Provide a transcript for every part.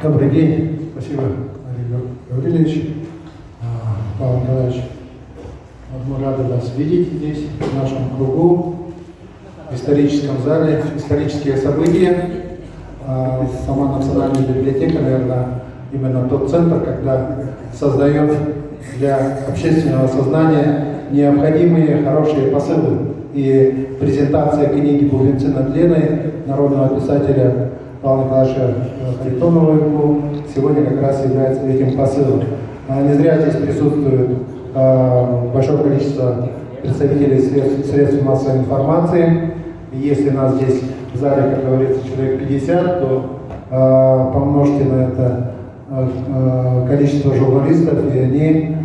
Добрый день. Спасибо, Олег Гаврилович, Павел Николаевич. Вот мы рады вас видеть здесь, в нашем кругу, в историческом зале. Исторические события. Сама Национальная библиотека, наверное, именно тот центр, когда создает для общественного сознания необходимые хорошие посылы. И презентация книги «Бубенцы над Леной» народного писателя Павла Николаевича Харитонова сегодня как раз является этим посылом. Не зря здесь присутствует большое количество представителей средств массовой информации. И если нас здесь в зале, как говорится, человек 50, то помножьте на это количество журналистов, и они,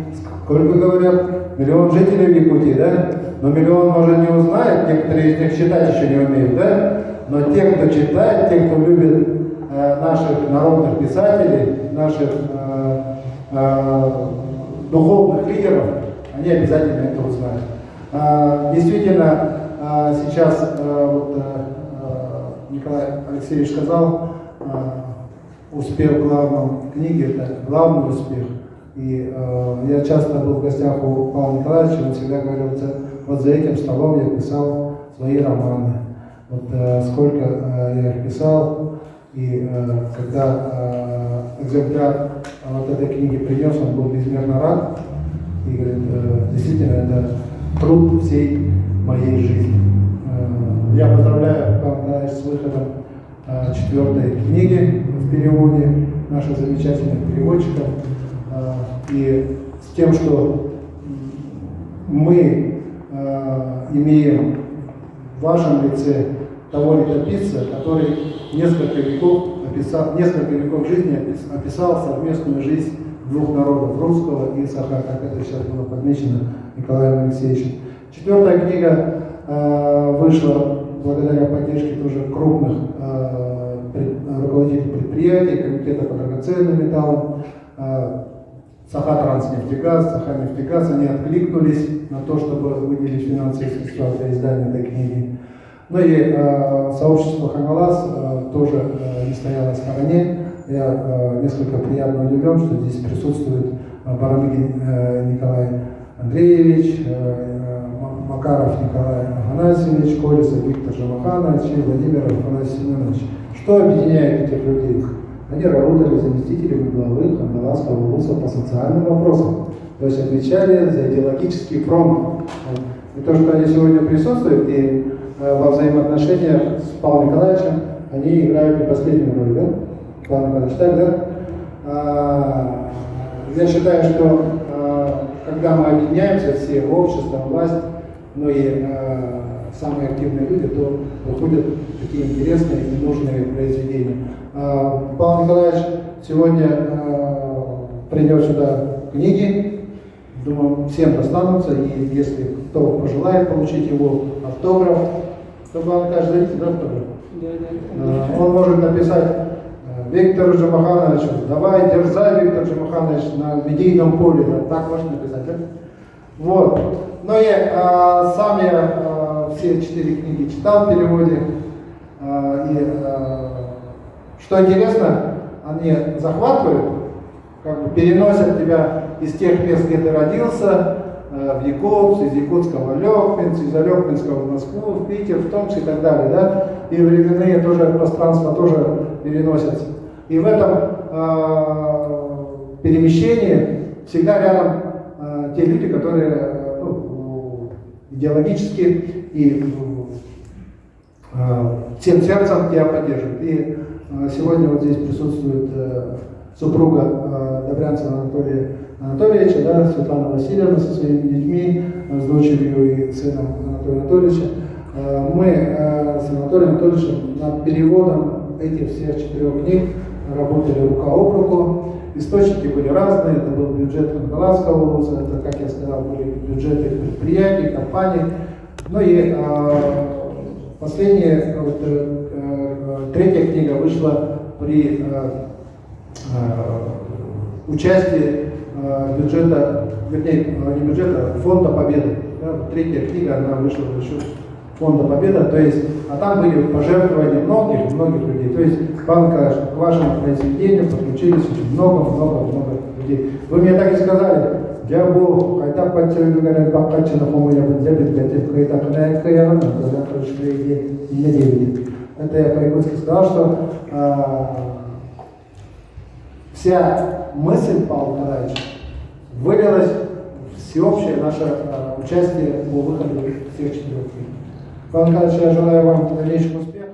сколько говорят, 1 миллион жителей в Якутии, да? Но 1 миллион, может, не узнает, некоторые из них читать еще не умеют, да? Но те, кто читает, те, кто любит наших народных писателей, наших духовных лидеров, они обязательно это узнают. Действительно, сейчас Николай Алексеевич сказал, успех в главном книге – это главный успех. И я часто был в гостях у Павла Николаевича, он всегда говорил, вот за этим столом я писал свои романы. Вот сколько я их писал, и когда экземпляр вот этой книги принес, он был безмерно рад. И говорит, действительно, это труд всей моей жизни. Я поздравляю Павла Николаевича с выходом 4-й книги в переводе наших замечательных переводчиков. И с тем, что мы имеем в вашем лице того летописца, который несколько веков жизни описал совместную жизнь двух народов, русского и саха, как это сейчас было подмечено Николаем Алексеевичем. 4-я книга вышла благодаря поддержке тоже крупных руководителей предприятий, комитета по драгоценным металлам, Саха-Транснефтегаз, Саха-Нефтегаз, они откликнулись на то, чтобы выделить финансовые средства для издания этой книги. Ну и сообщество Хангалас тоже не стояло в стороне. Я несколько приятно удивлен, что здесь присутствует Барамыгин Николай Андреевич, Макаров Николай Афанасьевич, Колесов Виктор Жамаханович и Владимир Афанасий Семенович. Что объединяет этих людей? Они работали заместителями главы Хангаласского ВУЗа по социальным вопросам, то есть отвечали за идеологический фронт. И то, что они сегодня присутствуют, и во взаимоотношениях с Павлом Николаевичем, они играют не последнюю роль, да? Павел Николаевич, так, да? Я считаю, что когда мы объединяемся, все общество, власть, ну и самые активные люди, то выходят такие интересные и нужные произведения. Павел Николаевич сегодня принес сюда книги, думаю, всем достанутся, и если кто пожелает получить его автограф, то Павел Николаевич, дадите, да, автограф? Да. Он может написать Виктору Жамахановичу, давай, дерзай, Виктор Жамаханович, на медийном поле, да, так можно написать, да? Вот. Но я сам все 4 книги читал в переводе, что интересно, они захватывают, как бы переносят тебя из тех мест, где ты родился, в Якутск, из Якутска в Алекпинск, из Алекпинска в Москву, в Питер, в Томск и так далее, да? И временные тоже пространства тоже переносятся. И в этом перемещении всегда рядом те люди, которые идеологически и всем сердцем тебя поддерживают. И сегодня вот здесь присутствует супруга Добрянцева Анатолия Анатольевича, да, Светлана Васильевна со своими детьми, с дочерью и сыном Анатолия Анатольевича. Мы с Анатолием Анатольевичем над переводом этих всех 4 книг работали рука об руку. Источники были разные, это был бюджет Хангаласского ВУЗа, это, как я сказал, были бюджеты предприятий, компаний. Ну и последняя, вот, 3-я книга вышла при участии бюджета, вернее, не бюджета, Фонда Победы. Да, 3-я книга, она вышла за счет Фонда Победа, то есть, а там были пожертвования многих людей. То есть Павел Николаевич, к вашему произведению подключились очень много людей. Вы мне так и сказали, я был, хотя подтягивали покачано хомуя библиотеку, когда я не делали. Это я по-якутски сказал, что вся мысль Павла Николаевича вылилась в всеобщее наше участие по выходу всех 4 книг. Павел Николаевич, я желаю вам дальнейших успехов.